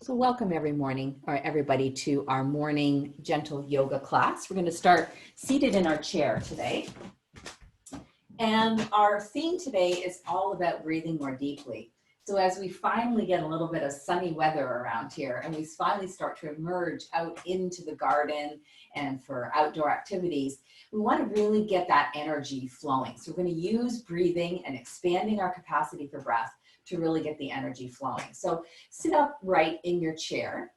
So welcome everybody to our morning gentle yoga class. We're going to start seated in our chair today. And our theme today is all about breathing more deeply. So as we finally get a little bit of sunny weather around here and we finally start to emerge out into the garden and for outdoor activities, we want to really get that energy flowing. So we're going to use breathing and expanding our capacity for breath to really get the energy flowing. So sit upright in your chair,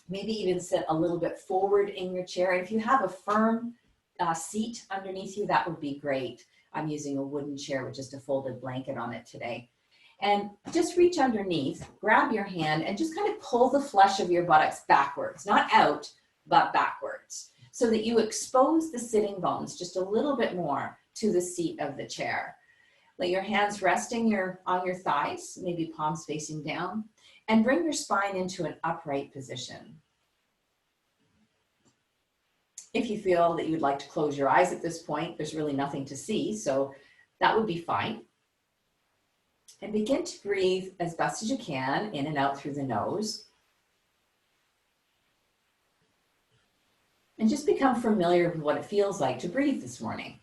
maybe even sit a little bit forward in your chair. And if you have a firm seat underneath you, that would be great. I'm using a wooden chair with just a folded blanket on it today. And just reach underneath, grab your hand, and just kind of pull the flesh of your buttocks backwards, not out, but backwards, so that you expose the sitting bones just a little bit more to the seat of the chair. Let your hands resting on your thighs, maybe palms facing down, and bring your spine into an upright position. If you feel that you'd like to close your eyes at this point, there's really nothing to see, so that would be fine. And begin to breathe as best as you can, in and out through the nose. And just become familiar with what it feels like to breathe this morning.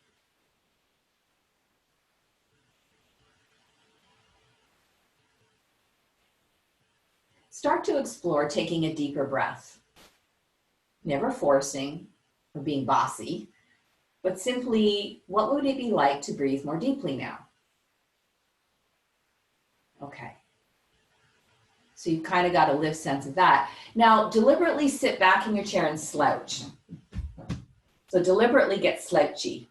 Start to explore taking a deeper breath. Never forcing or being bossy, but simply, what would it be like to breathe more deeply now? Okay. So you've kind of got a live sense of that. Now, deliberately sit back in your chair and slouch. So deliberately get slouchy.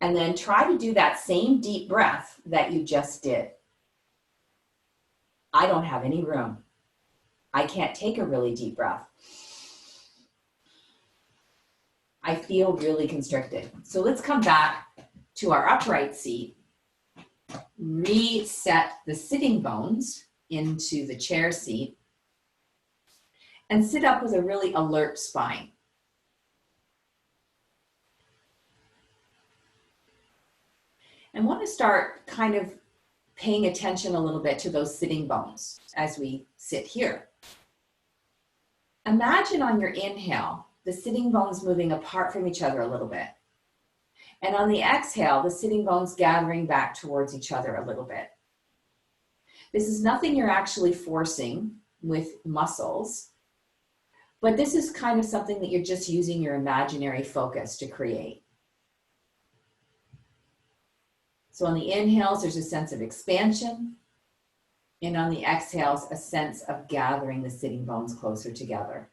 And then try to do that same deep breath that you just did. I don't have any room. I can't take a really deep breath. I feel really constricted. So let's come back to our upright seat. Reset the sitting bones into the chair seat and sit up with a really alert spine. And want to start kind of paying attention a little bit to those sitting bones as we sit here. Imagine on your inhale, the sitting bones moving apart from each other a little bit. And on the exhale, the sitting bones gathering back towards each other a little bit. This is nothing you're actually forcing with muscles, but this is kind of something that you're just using your imaginary focus to create. So on the inhales, there's a sense of expansion, and on the exhales, a sense of gathering the sitting bones closer together.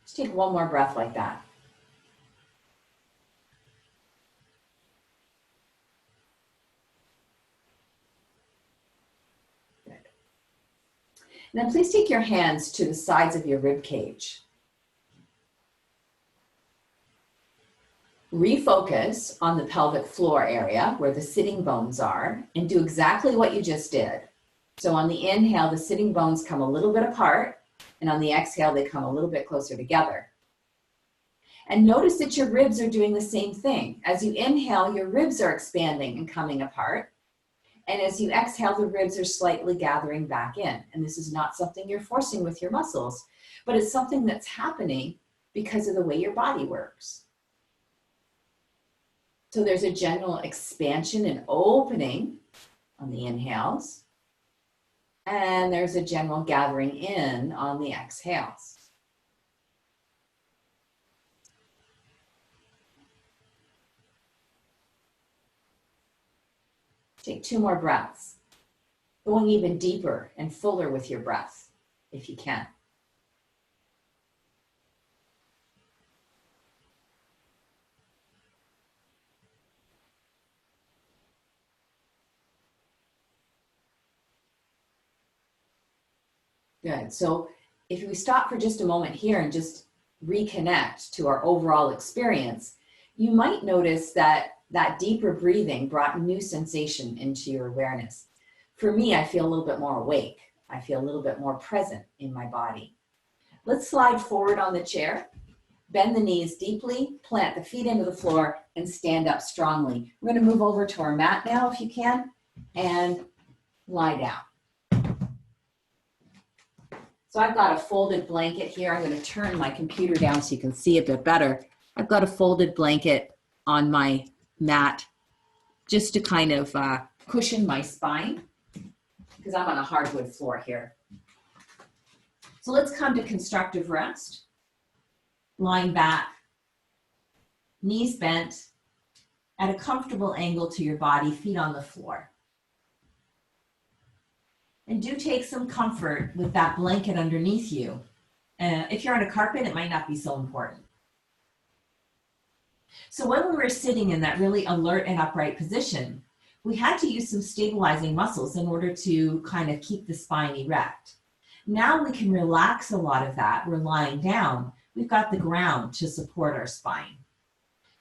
Just take one more breath like that. Good. And then please take your hands to the sides of your rib cage. Refocus on the pelvic floor area where the sitting bones are and do exactly what you just did. So on the inhale, the sitting bones come a little bit apart, and on the exhale, they come a little bit closer together. And notice that your ribs are doing the same thing. As you inhale, your ribs are expanding and coming apart. And as you exhale, the ribs are slightly gathering back in. And this is not something you're forcing with your muscles, but it's something that's happening because of the way your body works. So there's a general expansion and opening on the inhales, and there's a general gathering in on the exhales. Take 2 more breaths, going even deeper and fuller with your breath, if you can. Good. So if we stop for just a moment here and just reconnect to our overall experience, you might notice that that deeper breathing brought new sensation into your awareness. For me, I feel a little bit more awake. I feel a little bit more present in my body. Let's slide forward on the chair. Bend the knees deeply, plant the feet into the floor, and stand up strongly. We're going to move over to our mat now, if you can, and lie down. So I've got a folded blanket here. I'm going to turn my computer down so you can see a bit better. I've got a folded blanket on my mat just to kind of cushion my spine because I'm on a hardwood floor here. So let's come to constructive rest. Lying back, knees bent, at a comfortable angle to your body, feet on the floor. And do take some comfort with that blanket underneath you. If you're on a carpet, it might not be so important. So when we were sitting in that really alert and upright position, we had to use some stabilizing muscles in order to kind of keep the spine erect. Now we can relax a lot of that. We're lying down. We've got the ground to support our spine.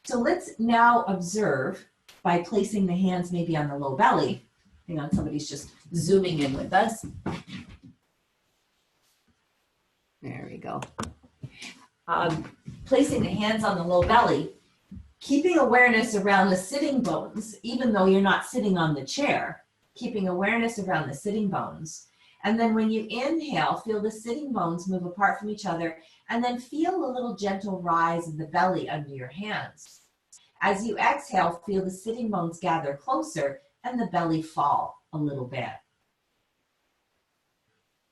So let's now observe by placing the hands maybe on the low belly. Hang on, somebody's just zooming in with us. There we go. Placing the hands on the low belly, keeping awareness around the sitting bones, even though you're not sitting on the chair, keeping awareness around the sitting bones. And then when you inhale, feel the sitting bones move apart from each other, and then feel a little gentle rise of the belly under your hands. As you exhale, feel the sitting bones gather closer and the belly fall a little bit.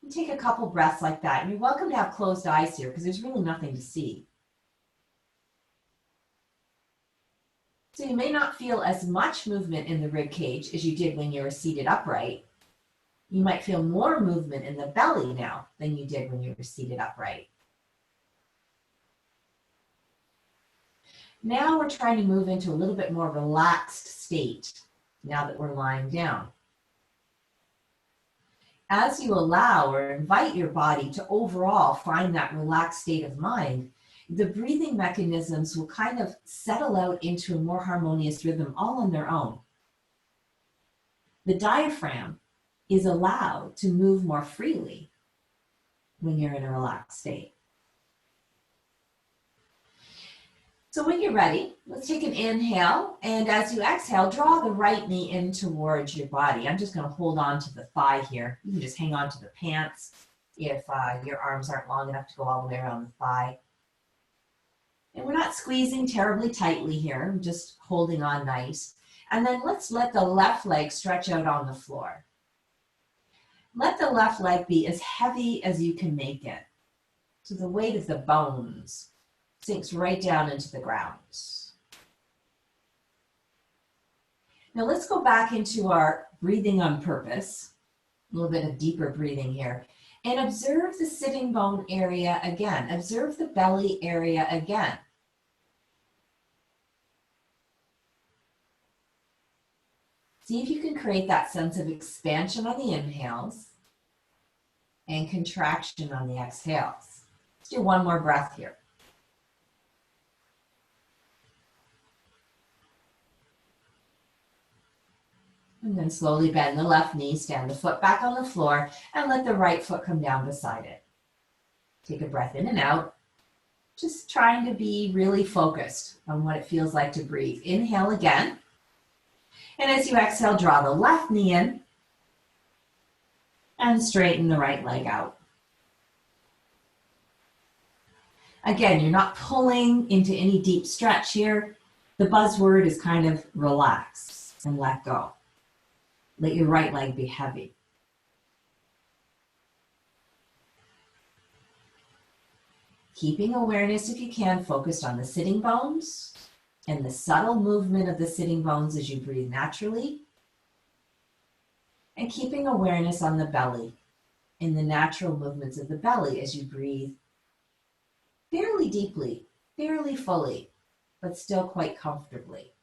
You take a couple breaths like that, and you're welcome to have closed eyes here because there's really nothing to see. So you may not feel as much movement in the rib cage as you did when you were seated upright. You might feel more movement in the belly now than you did when you were seated upright. Now we're trying to move into a little bit more relaxed state now that we're lying down. As you allow or invite your body to overall find that relaxed state of mind, the breathing mechanisms will kind of settle out into a more harmonious rhythm all on their own. The diaphragm is allowed to move more freely when you're in a relaxed state. So when you're ready, let's take an inhale, and as you exhale, draw the right knee in towards your body. I'm just going to hold on to the thigh here. You can just hang on to the pants if your arms aren't long enough to go all the way around the thigh. And we're not squeezing terribly tightly here, I'm just holding on nice. And then let's let the left leg stretch out on the floor. Let the left leg be as heavy as you can make it. So the weight of the bones sinks right down into the ground. Now let's go back into our breathing on purpose, a little bit of deeper breathing here, and observe the sitting bone area again. Observe the belly area again. See if you can create that sense of expansion on the inhales and contraction on the exhales. Let's do one more breath here. And then slowly bend the left knee, stand the foot back on the floor, and let the right foot come down beside it. Take a breath in and out, just trying to be really focused on what it feels like to breathe. Inhale again. And as you exhale, draw the left knee in and straighten the right leg out. Again, you're not pulling into any deep stretch here. The buzzword is kind of relax and let go. Let your right leg be heavy. Keeping awareness, if you can, focused on the sitting bones and the subtle movement of the sitting bones as you breathe naturally. And keeping awareness on the belly and the natural movements of the belly as you breathe fairly deeply, fairly fully, but still quite comfortably.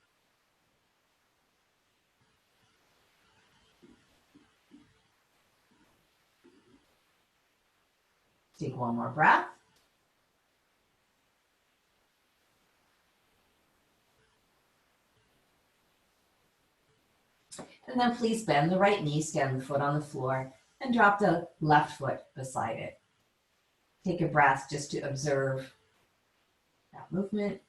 Take one more breath. And then please bend the right knee, stand the foot on the floor, and drop the left foot beside it. Take a breath just to observe that movement.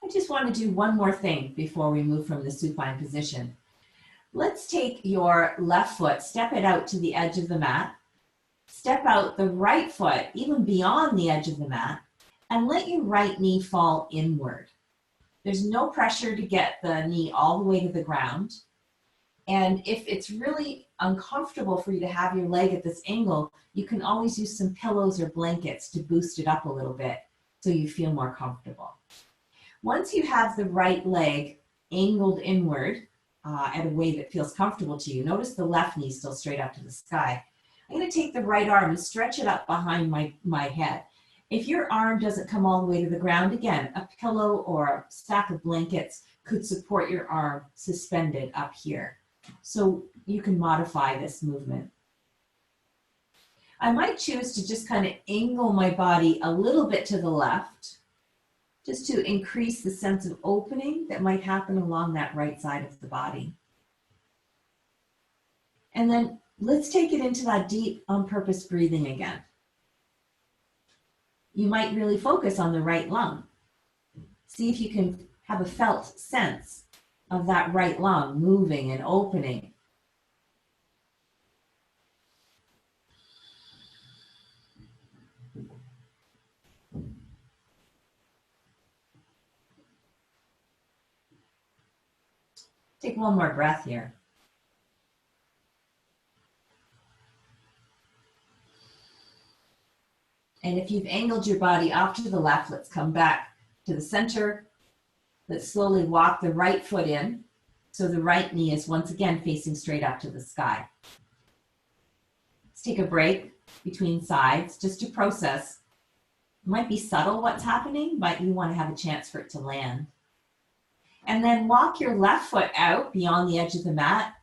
I just want to do one more thing before we move from the supine position. Let's take your left foot, step it out to the edge of the mat, step out the right foot even beyond the edge of the mat, and let your right knee fall inward. There's no pressure to get the knee all the way to the ground. And if it's really uncomfortable for you to have your leg at this angle, you can always use some pillows or blankets to boost it up a little bit so you feel more comfortable. Once you have the right leg angled inward at a way that feels comfortable to you, notice the left knee still straight up to the sky. I'm going to take the right arm and stretch it up behind my head. If your arm doesn't come all the way to the ground, again, a pillow or a stack of blankets could support your arm suspended up here. So you can modify this movement. I might choose to just kind of angle my body a little bit to the left, just to increase the sense of opening that might happen along that right side of the body. And then let's take it into that deep on purpose breathing again. You might really focus on the right lung. See if you can have a felt sense of that right lung moving and opening. Take one more breath here. And if you've angled your body off to the left, let's come back to the center. Let's slowly walk the right foot in. So the right knee is once again facing straight up to the sky. Let's take a break between sides just to process. It might be subtle what's happening, but you want to have a chance for it to land. And then walk your left foot out beyond the edge of the mat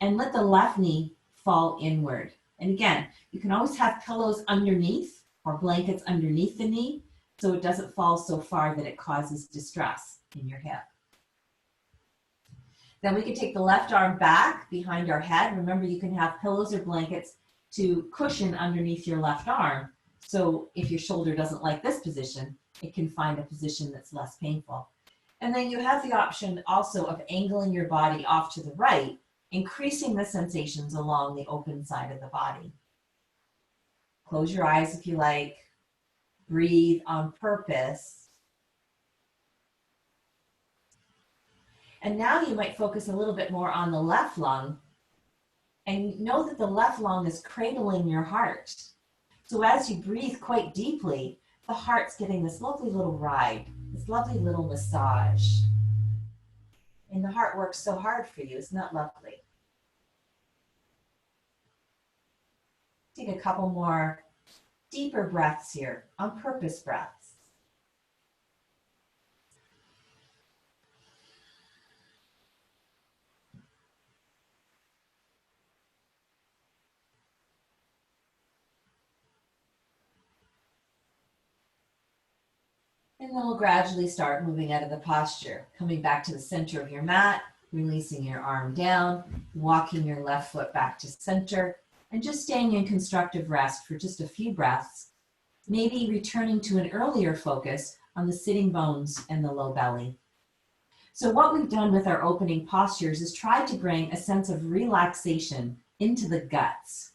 and let the left knee fall inward. And again, you can always have pillows underneath or blankets underneath the knee so it doesn't fall so far that it causes distress in your hip. Then we can take the left arm back behind our head. Remember, you can have pillows or blankets to cushion underneath your left arm. So if your shoulder doesn't like this position, it can find a position that's less painful. And then you have the option also of angling your body off to the right, increasing the sensations along the open side of the body. Close your eyes if you like. Breathe on purpose. And now you might focus a little bit more on the left lung and know that the left lung is cradling your heart. So as you breathe quite deeply, the heart's getting this lovely little ride, this lovely little massage. And the heart works so hard for you, isn't that lovely? Take a couple more deeper breaths here, on purpose breaths. And then we'll gradually start moving out of the posture, coming back to the center of your mat, releasing your arm down, walking your left foot back to center, and just staying in constructive rest for just a few breaths, maybe returning to an earlier focus on the sitting bones and the low belly. So what we've done with our opening postures is try to bring a sense of relaxation into the guts.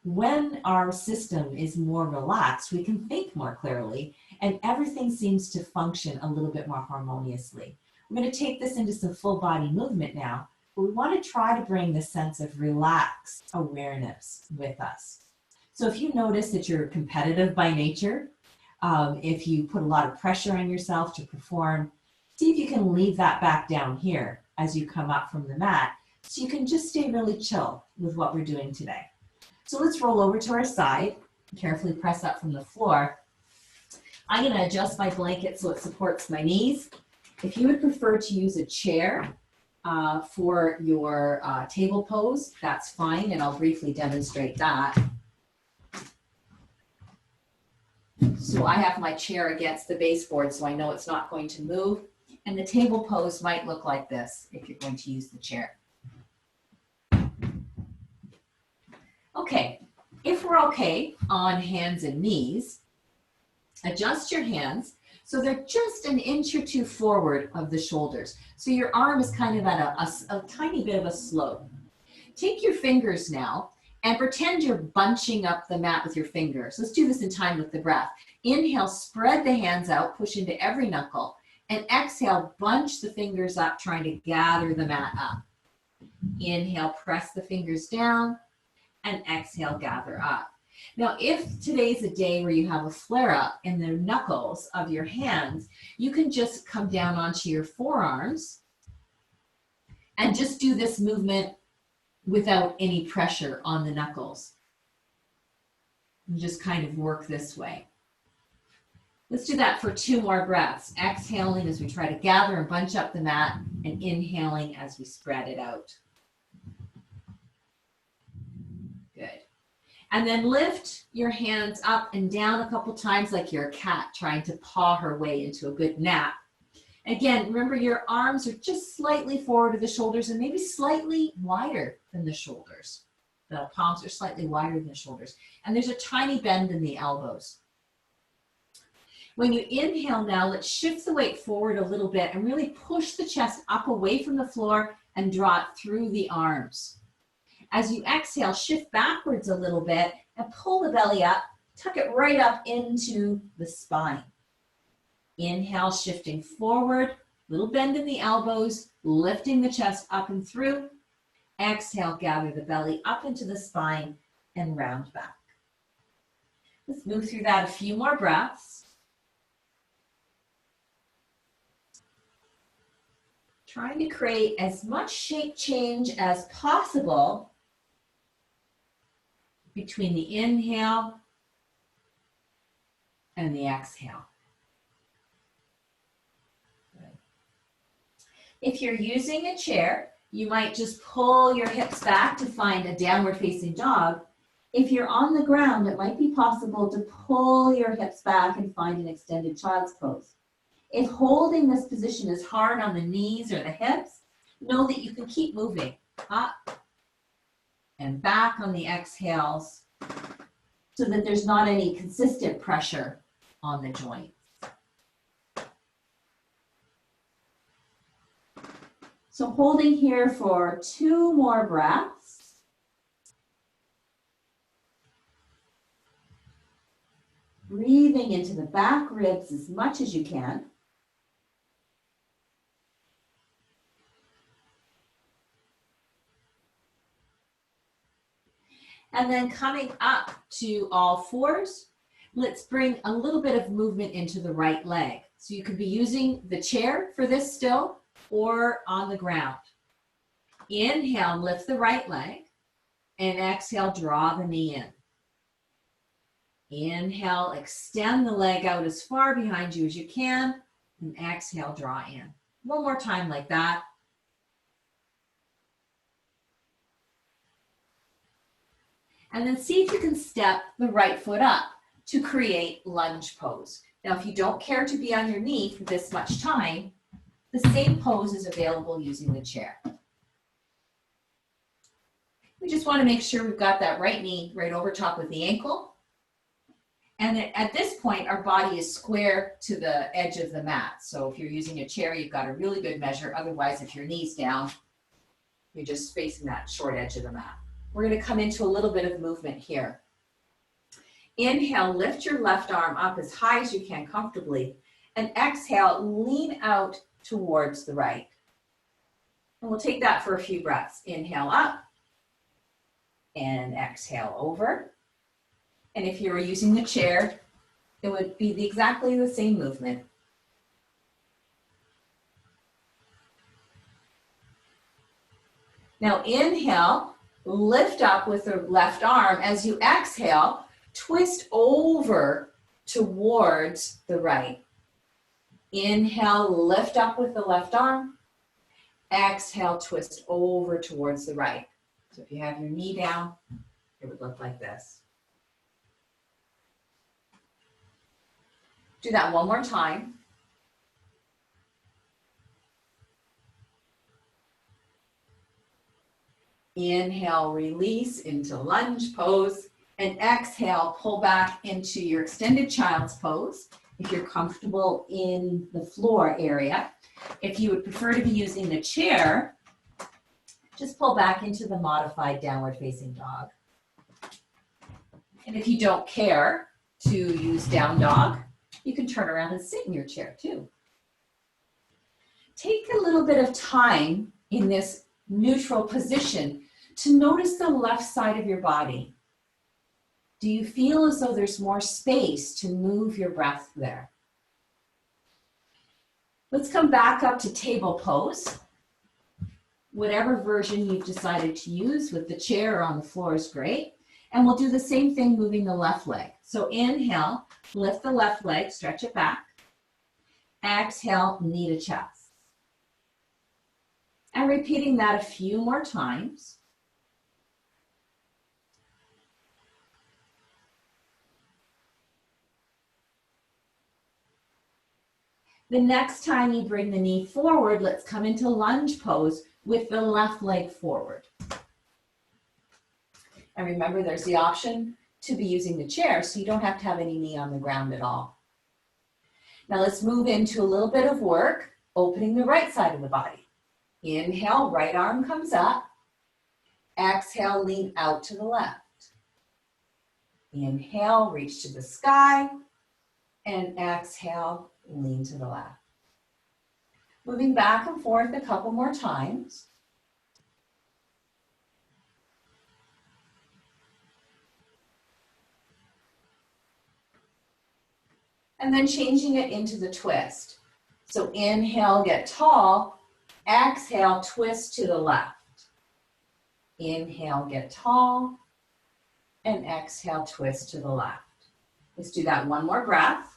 When our system is more relaxed, we can think more clearly, and everything seems to function a little bit more harmoniously. We're going to take this into some full body movement now, but we want to try to bring this sense of relaxed awareness with us. So if you notice that you're competitive by nature, if you put a lot of pressure on yourself to perform, see if you can leave that back down here as you come up from the mat, so you can just stay really chill with what we're doing today. So let's roll over to our side, carefully press up from the floor. I'm going to adjust my blanket so it supports my knees. If you would prefer to use a chair for your table pose, that's fine, and I'll briefly demonstrate that. So I have my chair against the baseboard, so I know it's not going to move, and the table pose might look like this if you're going to use the chair. Okay, If we're okay on hands and knees, adjust your hands so they're just an inch or two forward of the shoulders. So your arm is kind of at a tiny bit of a slope. Take your fingers now and pretend you're bunching up the mat with your fingers. Let's do this in time with the breath. Inhale, spread the hands out, push into every knuckle. And exhale, bunch the fingers up, trying to gather the mat up. Inhale, press the fingers down, and exhale, gather up. Now, if today's a day where you have a flare-up in the knuckles of your hands, you can just come down onto your forearms and just do this movement without any pressure on the knuckles. And just kind of work this way. Let's do that for 2 more breaths. Exhaling as we try to gather and bunch up the mat, and inhaling as we spread it out. Good. And then lift your hands up and down a couple times like you're a cat trying to paw her way into a good nap. Again, remember your arms are just slightly forward of the shoulders and maybe slightly wider than the shoulders. The palms are slightly wider than the shoulders. And there's a tiny bend in the elbows. When you inhale now, let's shift the weight forward a little bit and really push the chest up away from the floor and draw it through the arms. As you exhale, shift backwards a little bit and pull the belly up, tuck it right up into the spine. Inhale, shifting forward, little bend in the elbows, lifting the chest up and through. Exhale, gather the belly up into the spine and round back. Let's move through that a few more breaths. Trying to create as much shape change as possible between the inhale and the exhale. Good. If you're using a chair, you might just pull your hips back to find a downward facing dog. If you're on the ground, it might be possible to pull your hips back and find an extended child's pose. If holding this position is hard on the knees or the hips, know that you can keep moving up and back on the exhales so that there's not any consistent pressure on the joints. So holding here for 2 more breaths. Breathing into the back ribs as much as you can. And then coming up to all fours, let's bring a little bit of movement into the right leg. So you could be using the chair for this still or on the ground. Inhale, lift the right leg, and exhale, draw the knee in. Inhale, extend the leg out as far behind you as you can, and exhale, draw in. One more time like that. And then see if you can step the right foot up to create lunge pose. Now, if you don't care to be on your knee for this much time, the same pose is available using the chair. We just want to make sure we've got that right knee right over top of the ankle. And at this point, our body is square to the edge of the mat. So if you're using a chair, you've got a really good measure. Otherwise, if your knee's down, you're just facing that short edge of the mat. We're going to come into a little bit of movement here. Inhale, lift your left arm up as high as you can comfortably. And exhale, lean out towards the right. And we'll take that for a few breaths. Inhale up and exhale over. And if you were using the chair, it would be exactly the same movement. Now inhale, lift up with the left arm. As you exhale, twist over towards the right. Inhale, lift up with the left arm. Exhale, twist over towards the right. So if you have your knee down, it would look like this. Do that one more time. Inhale, release into lunge pose. And exhale, pull back into your extended child's pose. If you're comfortable in the floor area. If you would prefer to be using the chair, just pull back into the modified downward facing dog. And if you don't care to use down dog, you can turn around and sit in your chair too. Take a little bit of time in this neutral position to notice the left side of your body. Do you feel as though there's more space to move your breath there? Let's come back up to table pose. Whatever version you've decided to use with the chair or on the floor is great. And we'll do the same thing moving the left leg. So inhale, lift the left leg, stretch it back. Exhale, knee to chest. And repeating that a few more times. The next time you bring the knee forward, let's come into lunge pose with the left leg forward. And remember, there's the option to be using the chair, so you don't have to have any knee on the ground at all. Now let's move into a little bit of work, opening the right side of the body. Inhale, right arm comes up. Exhale, lean out to the left. Inhale, reach to the sky. And exhale, lean to the left. Moving back and forth a couple more times. And then changing it into the twist. So inhale, get tall. Exhale, twist to the left. Inhale, get tall. And exhale, twist to the left. Let's do that one more breath.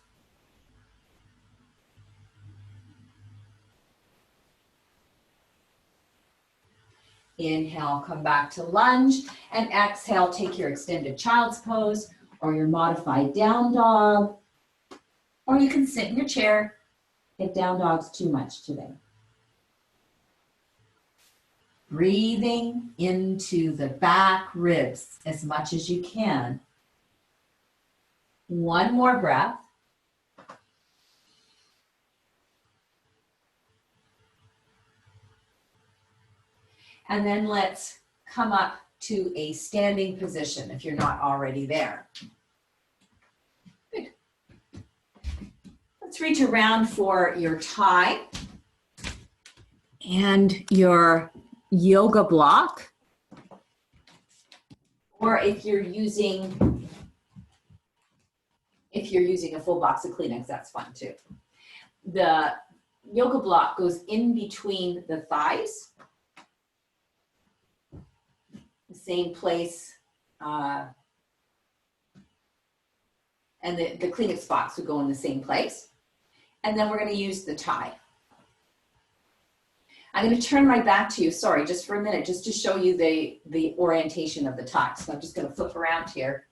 Inhale, come back to lunge, and exhale, take your extended child's pose or your modified down dog, or you can sit in your chair if down dog's too much today. Breathing into the back ribs as much as you can. One more breath. And then let's come up to a standing position if you're not already there. Good. Let's reach around for your tie and your yoga block. Or if you're using a full box of Kleenex, that's fine too. The yoga block goes in between the thighs. The same place, and the Kleenex box would go in the same place. And then we're going to use the tie. I'm going to turn my back to you, sorry, just for a minute, just to show you the orientation of the tie. So I'm just going to flip around here.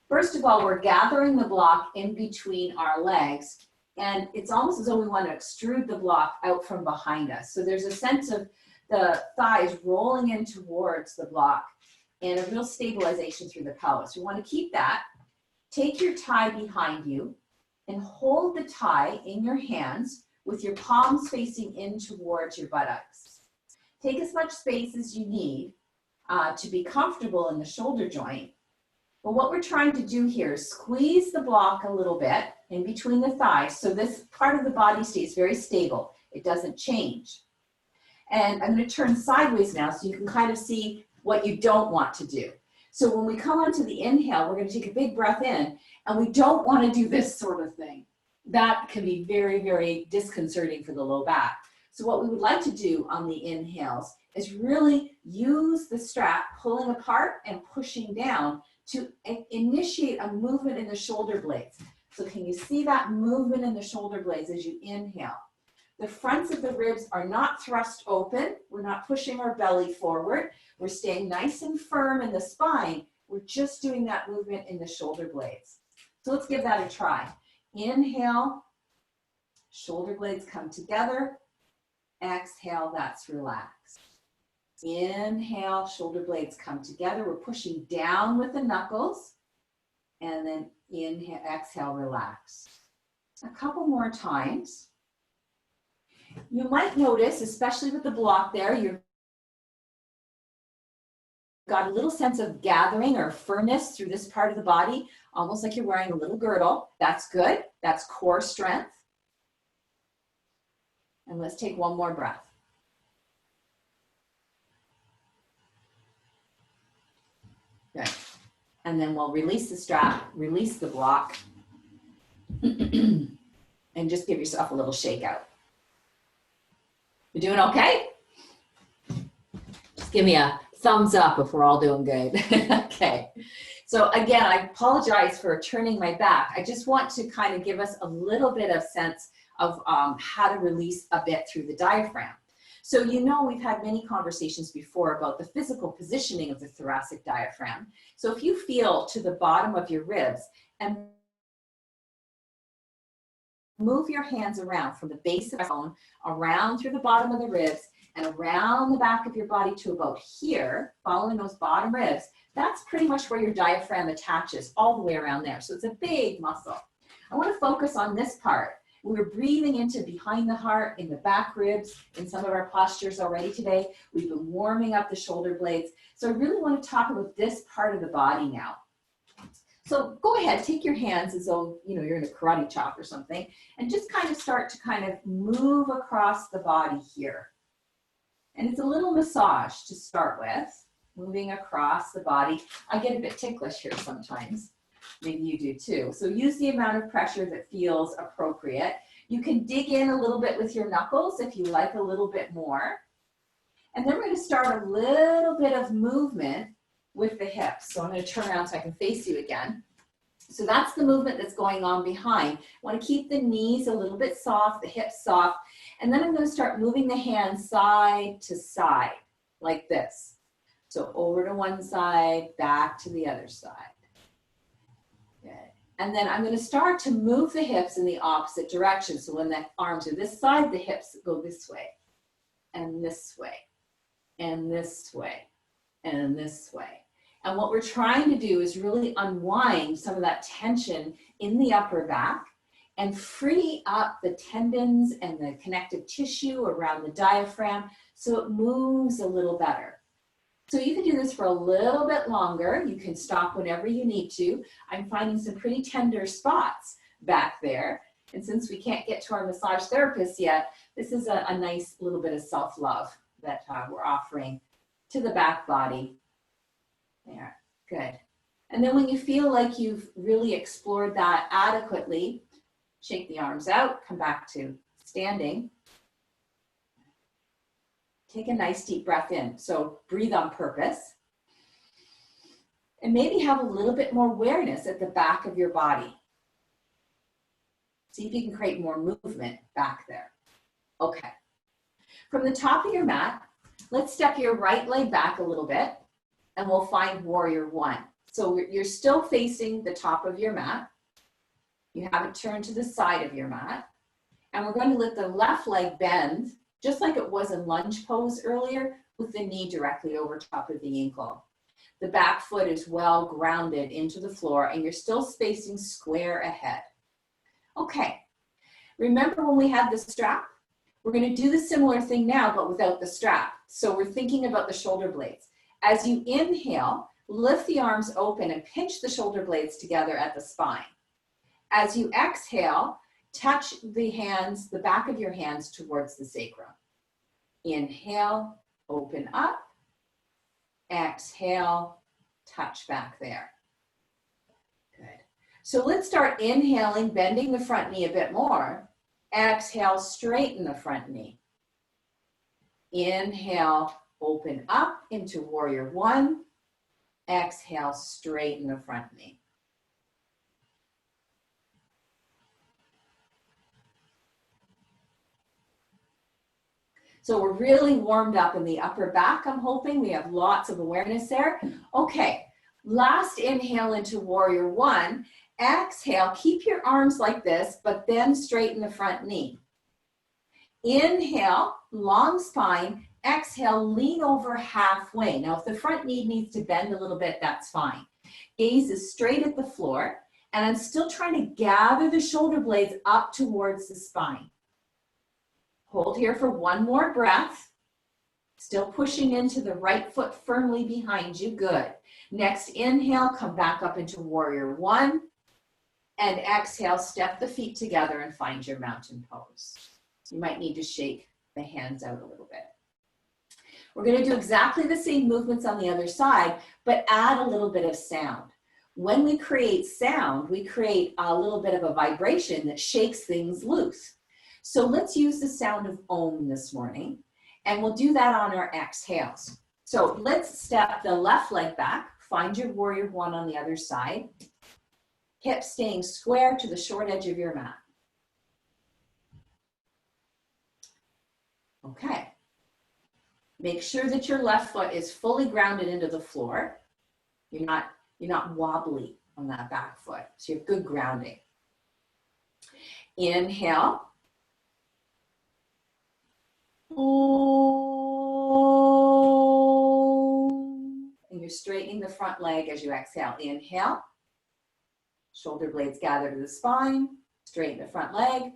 First of all, we're gathering the block in between our legs, and it's almost as though we want to extrude the block out from behind us. So there's a sense of the thighs rolling in towards the block and a real stabilization through the pelvis. We want to keep that. Take your tie behind you and hold the tie in your hands with your palms facing in towards your buttocks. Take as much space as you need to be comfortable in the shoulder joint. But what we're trying to do here is squeeze the block a little bit in between the thighs so this part of the body stays very stable. It doesn't change. And I'm going to turn sideways now so you can kind of see what you don't want to do. So when we come onto the inhale, we're going to take a big breath in, and we don't want to do this sort of thing. That can be very, very disconcerting for the low back. So what we would like to do on the inhales is really use the strap pulling apart and pushing down to initiate a movement in the shoulder blades. So can you see that movement in the shoulder blades as you inhale? The fronts of the ribs are not thrust open. We're not pushing our belly forward. We're staying nice and firm in the spine. We're just doing that movement in the shoulder blades. So let's give that a try. Inhale, shoulder blades come together. Exhale, that's relaxed. Inhale, shoulder blades come together. We're pushing down with the knuckles. And then inhale, exhale, relax. A couple more times. You might notice, especially with the block there, you've got a little sense of gathering or firmness through this part of the body, almost like you're wearing a little girdle. That's good. That's core strength. And let's take one more breath. Good. And then we'll release the strap, release the block, and just give yourself a little shake out. You doing okay? Just give me a thumbs up if we're all doing good. Okay. So again, I apologize for turning my back. I just want to kind of give us a little bit of sense of how to release a bit through the diaphragm. So you know we've had many conversations before about the physical positioning of the thoracic diaphragm. So if you feel to the bottom of your ribs and move your hands around from the base of the bone, around through the bottom of the ribs and around the back of your body to about here, following those bottom ribs, that's pretty much where your diaphragm attaches, all the way around there. So it's a big muscle. I want to focus on this part. We're breathing into behind the heart, in the back ribs, in some of our postures already today. We've been warming up the shoulder blades. So I really want to talk about this part of the body now. So go ahead, take your hands as though you're in a karate chop or something, and just kind of start to kind of move across the body here. And it's a little massage to start with, moving across the body. I get a bit ticklish here sometimes. Maybe you do too. So use the amount of pressure that feels appropriate. You can dig in a little bit with your knuckles if you like a little bit more. And then we're going to start a little bit of movement with the hips. So I'm going to turn around so I can face you again. So that's the movement that's going on behind. I want to keep the knees a little bit soft, the hips soft. And then I'm going to start moving the hands side to side like this. So over to one side, back to the other side. Good. And then I'm going to start to move the hips in the opposite direction. So when the arms are this side, the hips go this way, and this way, and this way, and this way. And what we're trying to do is really unwind some of that tension in the upper back and free up the tendons and the connective tissue around the diaphragm so it moves a little better. So you can do this for a little bit longer. You can stop whenever you need to. I'm finding some pretty tender spots back there. And since we can't get to our massage therapist yet, this is a nice little bit of self-love that we're offering to the back body. There, good. And then when you feel like you've really explored that adequately, shake the arms out, come back to standing. Take a nice deep breath in. So breathe on purpose. And maybe have a little bit more awareness at the back of your body. See if you can create more movement back there. Okay. From the top of your mat, let's step your right leg back a little bit and we'll find warrior one. So you're still facing the top of your mat. You have it turned to the side of your mat. And we're going to let the left leg bend just like it was in lunge pose earlier, with the knee directly over top of the ankle. The back foot is well grounded into the floor and you're still spacing square ahead. Okay, remember when we had the strap? We're going to do the similar thing now, but without the strap. So we're thinking about the shoulder blades. As you inhale, lift the arms open and pinch the shoulder blades together at the spine. As you exhale, touch the hands, the back of your hands towards the sacrum. Inhale, open up. Exhale, touch back there. Good. So let's start inhaling, bending the front knee a bit more. Exhale, straighten the front knee. Inhale, open up into warrior one. Exhale, straighten the front knee. So we're really warmed up in the upper back, I'm hoping. We have lots of awareness there. Okay, last inhale into warrior one. Exhale, keep your arms like this, but then straighten the front knee. Inhale, long spine. exhale, lean over halfway. Now, if the front knee needs to bend a little bit, that's fine. Gaze is straight at the floor, and I'm still trying to gather the shoulder blades up towards the spine. Hold here for one more breath. Still pushing into the right foot firmly behind you. Good. Next inhale, come back up into warrior one. And exhale, step the feet together and find your mountain pose. You might need to shake the hands out a little bit. We're going to do exactly the same movements on the other side, but add a little bit of sound. When we create sound, we create a little bit of a vibration that shakes things loose. So let's use the sound of Om this morning, and we'll do that on our exhales. So let's step the left leg back, find your warrior one on the other side, hips staying square to the short edge of your mat. Okay. Make sure that your left foot is fully grounded into the floor. You're not wobbly on that back foot. So you have good grounding. Inhale. And you're straightening the front leg as you exhale. Inhale. Shoulder blades gather to the spine. Straighten the front leg.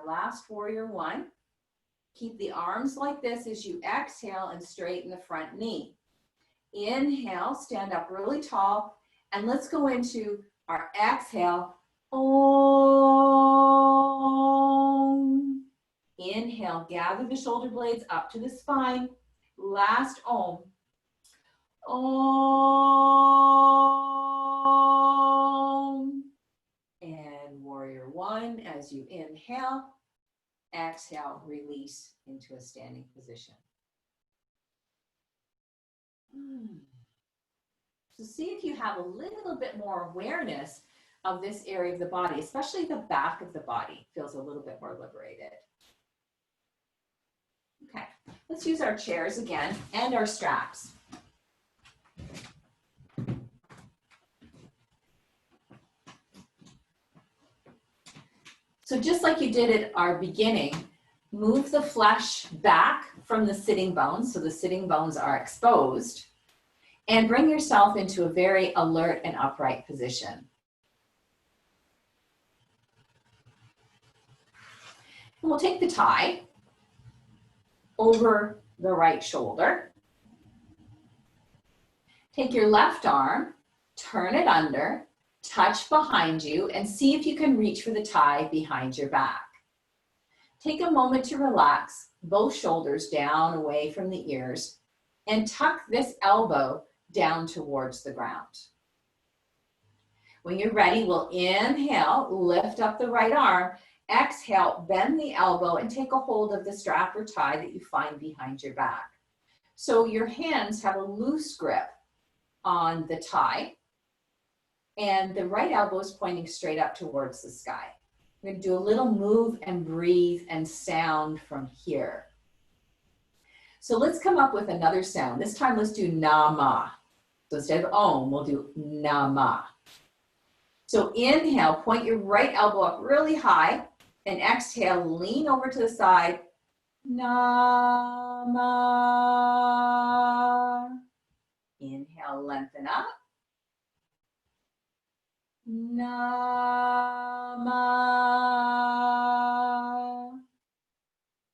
Last warrior one. Keep the arms like this as you exhale and straighten the front knee. Inhale, stand up really tall, and let's go into our exhale. Om. Inhale, gather the shoulder blades up to the spine. Last Om. Om. And warrior one as you inhale. Exhale, release into a standing position. So see if you have a little bit more awareness of this area of the body, especially the back of the body feels a little bit more liberated. Okay, let's use our chairs again and our straps. So just like you did at our beginning, move the flesh back from the sitting bones, so the sitting bones are exposed, and bring yourself into a very alert and upright position. And we'll take the tie over the right shoulder. Take your left arm, turn it under, touch behind you, and see if you can reach for the tie behind your back. Take a moment to relax both shoulders down away from the ears and tuck this elbow down towards the ground. When you're ready, we'll inhale, lift up the right arm, exhale, bend the elbow and take a hold of the strap or tie that you find behind your back. So your hands have a loose grip on the tie, and the right elbow is pointing straight up towards the sky. We're going to do a little move and breathe and sound from here. So let's come up with another sound. This time let's do Nama. So instead of Om, we'll do Nama. So inhale, point your right elbow up really high, and exhale, lean over to the side. Nama. Inhale, lengthen up. Nama.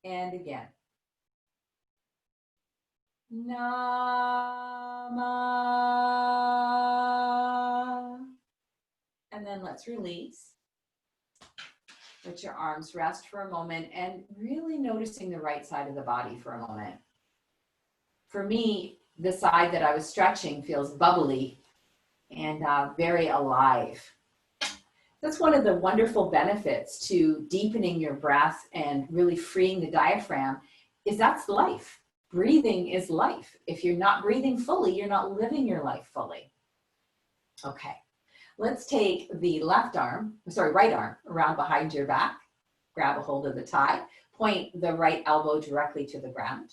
And again. Nama. And then let's release. Let your arms rest for a moment and really noticing the right side of the body for a moment. For me, the side that I was stretching feels bubbly and very alive. That's one of the wonderful benefits to deepening your breath and really freeing the diaphragm is that's life. Breathing is life. If you're not breathing fully, you're not living your life fully. Okay, let's take the right arm around behind your back. Grab a hold of the tie. Point the right elbow directly to the ground.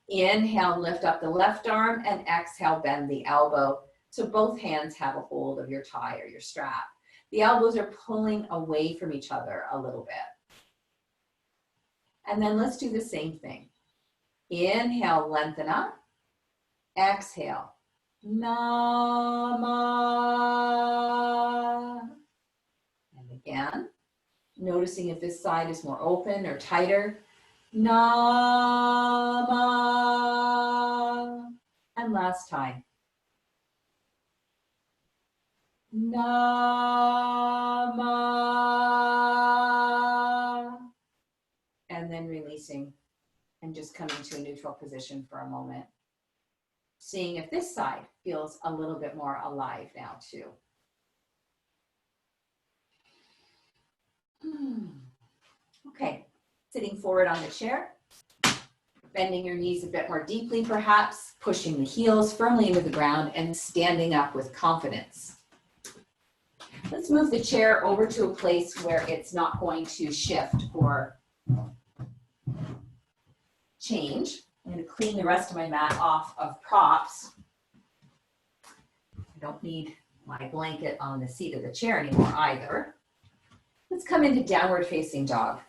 Inhale, lift up the left arm, and exhale, bend the elbow. So both hands have a hold of your tie or your strap. The elbows are pulling away from each other a little bit. And then let's do the same thing. Inhale, lengthen up. Exhale, Nama. And again, noticing if this side is more open or tighter. Nama. And last time. Nama. And then releasing and just coming to a neutral position for a moment. Seeing if this side feels a little bit more alive now too. Okay, sitting forward on the chair, bending your knees a bit more deeply perhaps, pushing the heels firmly into the ground and standing up with confidence. Let's move the chair over to a place where it's not going to shift or change. I'm going to clean the rest of my mat off of props. I don't need my blanket on the seat of the chair anymore either. Let's come into downward facing dog.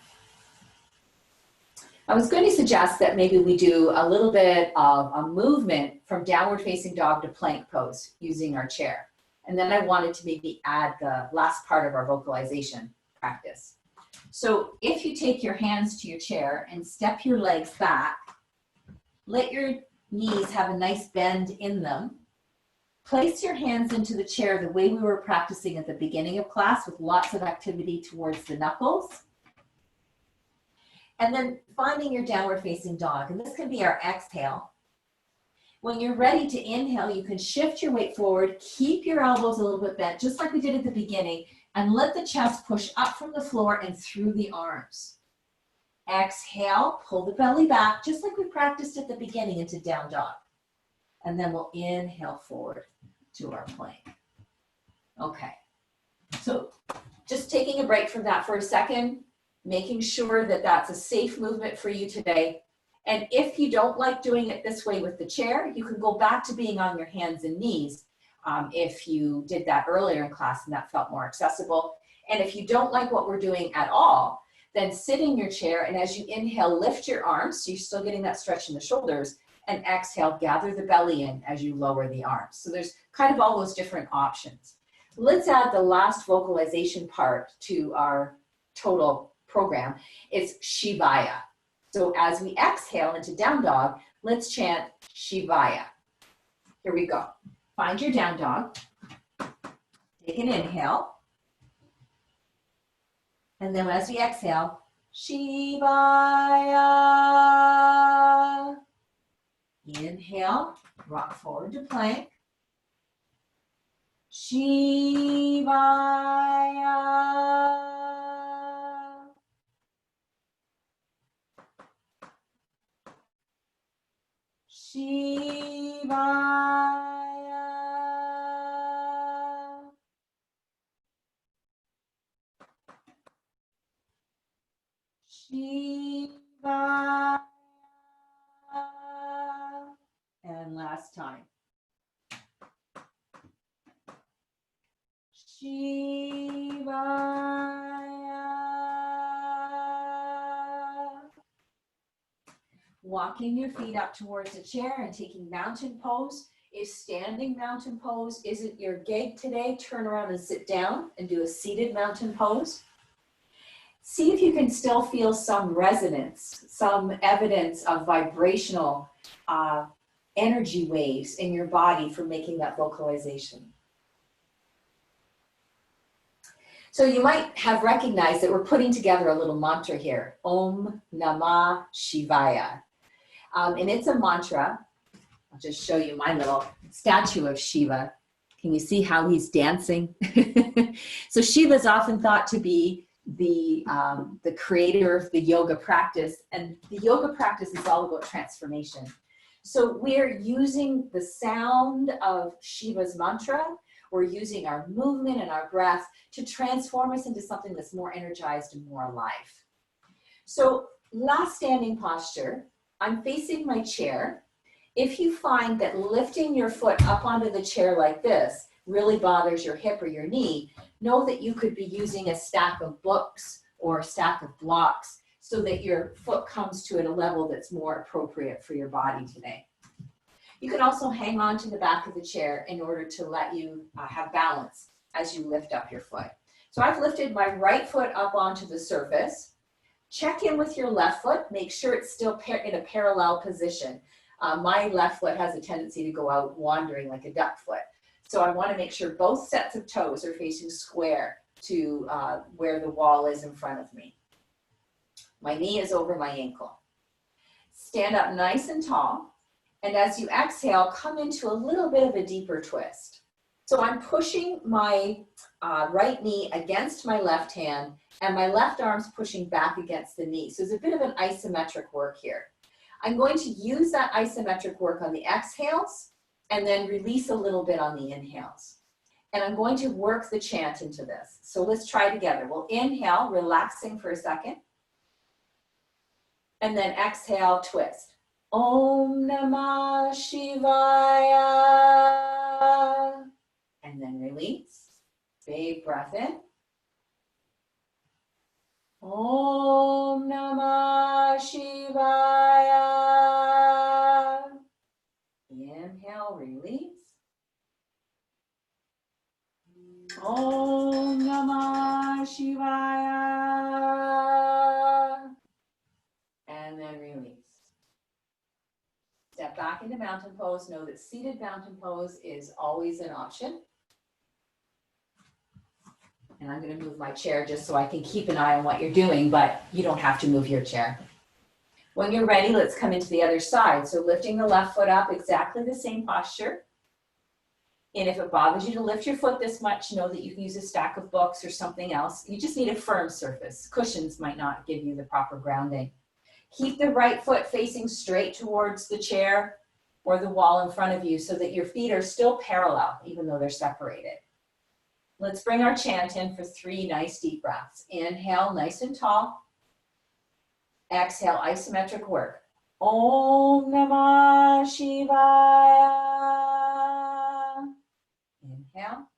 I was going to suggest that maybe we do a little bit of a movement from downward facing dog to plank pose using our chair. And then I wanted to maybe add the last part of our vocalization practice. So if you take your hands to your chair and step your legs back, let your knees have a nice bend in them. Place your hands into the chair the way we were practicing at the beginning of class with lots of activity towards the knuckles. And then finding your downward facing dog. And this can be our exhale. When you're ready to inhale, you can shift your weight forward, keep your elbows a little bit bent, just like we did at the beginning, and let the chest push up from the floor and through the arms. Exhale, pull the belly back, just like we practiced at the beginning into down dog. And then we'll inhale forward to our plank. Okay, so just taking a break from that for a second, making sure that that's a safe movement for you today. And if you don't like doing it this way with the chair, you can go back to being on your hands and knees if you did that earlier in class and that felt more accessible. And if you don't like what we're doing at all, then sit in your chair and as you inhale, lift your arms, so you're still getting that stretch in the shoulders, and exhale, gather the belly in as you lower the arms. So there's kind of all those different options. Let's add the last vocalization part to our total program. It's Shivaya. So as we exhale into down dog, let's chant Shivaya. Here we go. Find your down dog. Take an inhale. And then as we exhale, Shivaya. Inhale, rock forward to plank. Shivaya. Shivaya. Shivaya. And last time. Shivaya. Walking your feet up towards the chair and taking mountain pose. If standing mountain pose isn't your gig today, turn around and sit down and do a seated mountain pose. See if you can still feel some resonance, some evidence of vibrational energy waves in your body for making that vocalization. So you might have recognized that we're putting together a little mantra here, Om Namah Shivaya. And it's a mantra. I'll just show you my little statue of Shiva Can you see how he's dancing? So Shiva is often thought to be the creator of the yoga practice, and the yoga practice is all about transformation. So we're using the sound of Shiva's mantra, we're using our movement and our breath to transform us into something that's more energized and more alive. So last standing posture, I'm facing my chair. If you find that lifting your foot up onto the chair like this really bothers your hip or your knee, know that you could be using a stack of books or a stack of blocks so that your foot comes to at a level that's more appropriate for your body today. You can also hang on to the back of the chair in order to let you have balance as you lift up your foot. So I've lifted my right foot up onto the surface. Check in with your left foot, make sure it's still in a parallel position. My left foot has a tendency to go out wandering like a duck foot. So I want to make sure both sets of toes are facing square to where the wall is in front of me. My knee is over my ankle. Stand up nice and tall. And as you exhale, come into a little bit of a deeper twist. So I'm pushing my right knee against my left hand and my left arm's pushing back against the knee. So there's a bit of an isometric work here. I'm going to use that isometric work on the exhales and then release a little bit on the inhales. And I'm going to work the chant into this. So let's try together. We'll inhale, relaxing for a second. And then exhale, twist. Om Namah Shivaya. And then release. Big breath in. Om Namah Shivaya. Inhale, release. Om Namah Shivaya. And then release. Step back into mountain pose. Know that seated mountain pose is always an option. And I'm going to move my chair just so I can keep an eye on what you're doing, but you don't have to move your chair. When you're ready, let's come into the other side. So lifting the left foot up, exactly the same posture. And if it bothers you to lift your foot this much, know that you can use a stack of books or something else. You just need a firm surface. Cushions might not give you the proper grounding. Keep the right foot facing straight towards the chair or the wall in front of you so that your feet are still parallel, even though they're separated. Let's bring our chant in for 3 nice deep breaths. Inhale, nice and tall. Exhale, isometric work. Om Namah Shivaya. Inhale.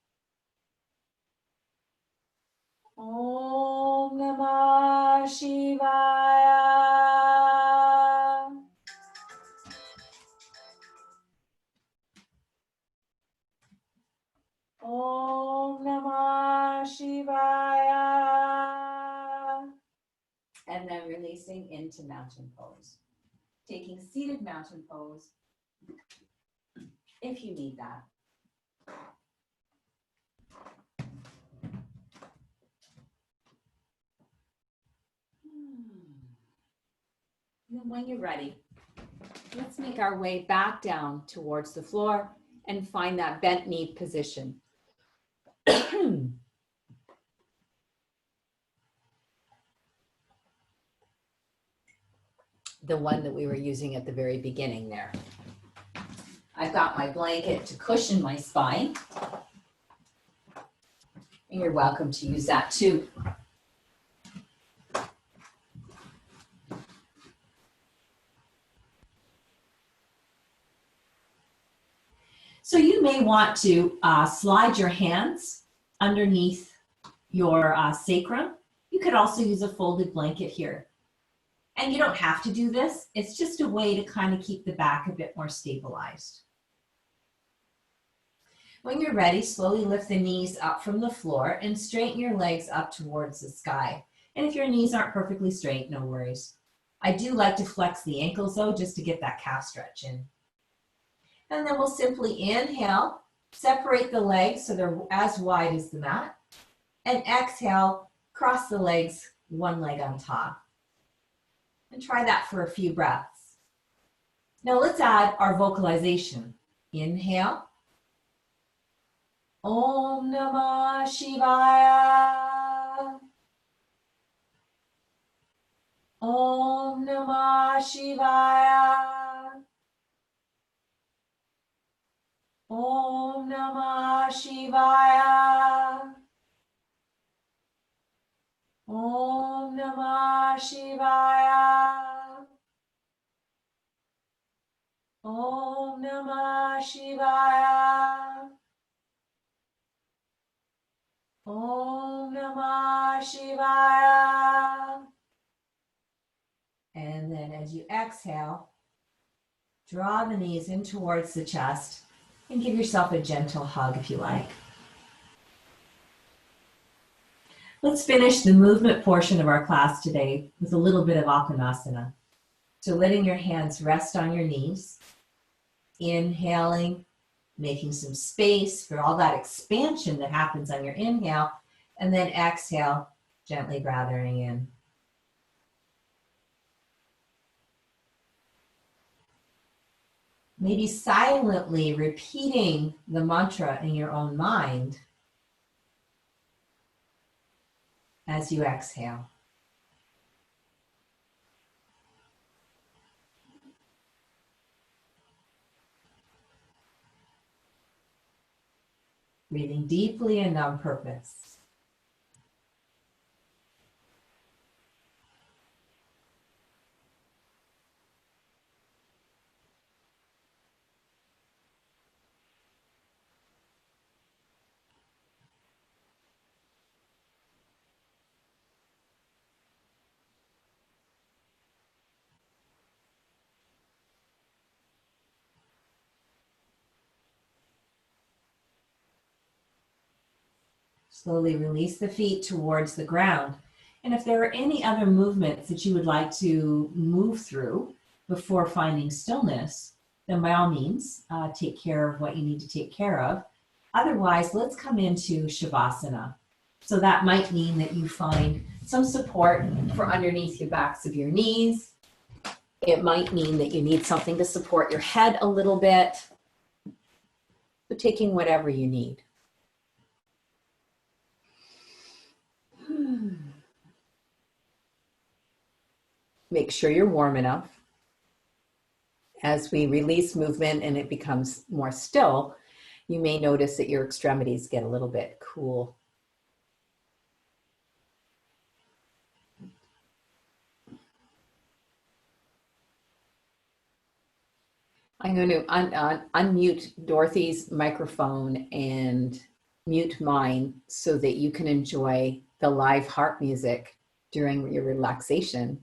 Om Namah Shivaya. Om Namah Shivaya. And then releasing into mountain pose. Taking seated mountain pose if you need that. And when you're ready, let's make our way back down towards the floor and find that bent knee position. The one that we were using at the very beginning there. I've got my blanket to cushion my spine. And you're welcome to use that too. So you may want to slide your hands underneath your sacrum. You could also use a folded blanket here. And you don't have to do this. It's just a way to kind of keep the back a bit more stabilized. When you're ready, slowly lift the knees up from the floor and straighten your legs up towards the sky. And if your knees aren't perfectly straight, no worries. I do like to flex the ankles though, just to get that calf stretch in. And then we'll simply inhale, separate the legs so they're as wide as the mat. And exhale, cross the legs, one leg on top. And try that for a few breaths. Now let's add our vocalization. Inhale. Om Namah Shivaya. Om Namah Shivaya. Om Namah Shivaya. Om Namah Shivaya. Om Namah Shivaya. Om Namah Shivaya. And then as you exhale, draw the knees in towards the chest and give yourself a gentle hug if you like. Let's finish the movement portion of our class today with a little bit of Apanasana. So letting your hands rest on your knees, inhaling, making some space for all that expansion that happens on your inhale, and then exhale, gently gathering in. Maybe silently repeating the mantra in your own mind as you exhale. Breathing deeply and on purpose. Slowly release the feet towards the ground. And if there are any other movements that you would like to move through before finding stillness, then by all means, take care of what you need to take care of. Otherwise, let's come into Shavasana. So that might mean that you find some support for underneath your backs of your knees. It might mean that you need something to support your head a little bit. So taking whatever you need. Make sure you're warm enough. As we release movement and it becomes more still, you may notice that your extremities get a little bit cool. I'm going to unmute Dorothy's microphone and mute mine so that you can enjoy the live harp music during your relaxation.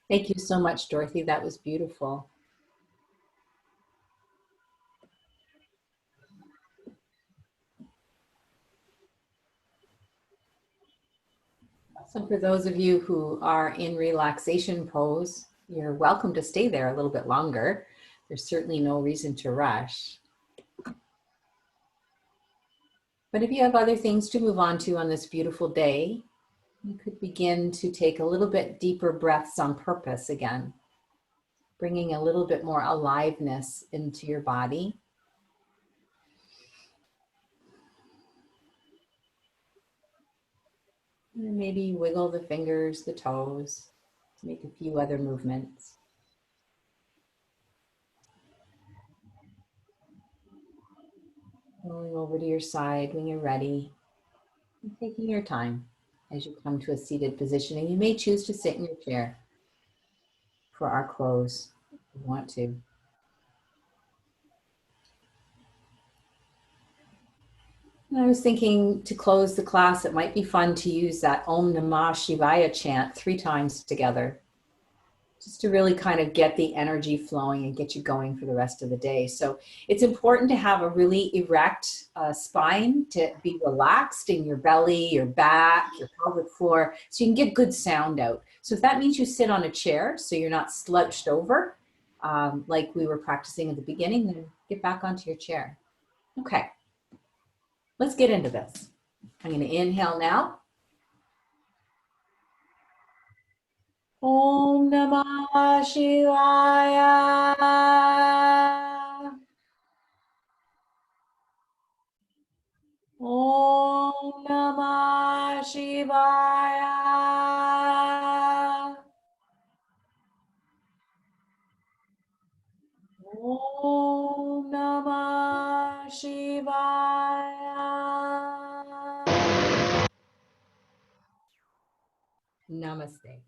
Thank you so much, Dorothy. That was beautiful. So for those of you who are in relaxation pose, you're welcome to stay there a little bit longer. There's certainly no reason to rush. But if you have other things to move on to on this beautiful day, you could begin to take a little bit deeper breaths on purpose again, bringing a little bit more aliveness into your body. And maybe wiggle the fingers, the toes, make a few other movements. Rolling over to your side when you're ready, and taking your time as you come to a seated position. And you may choose to sit in your chair for our close if you want to. And I was thinking to close the class, it might be fun to use that Om Namah Shivaya chant 3 times together, just to really kind of get the energy flowing and get you going for the rest of the day. So it's important to have a really erect spine, to be relaxed in your belly, your back, your pelvic floor, so you can get good sound out. So if that means you sit on a chair so you're not slouched over, like we were practicing at the beginning, then get back onto your chair. Okay, let's get into this. I'm going to inhale now. Om Namah Shivaya. Om Namah Shivaya. Om Namah Shivaya. Namaste.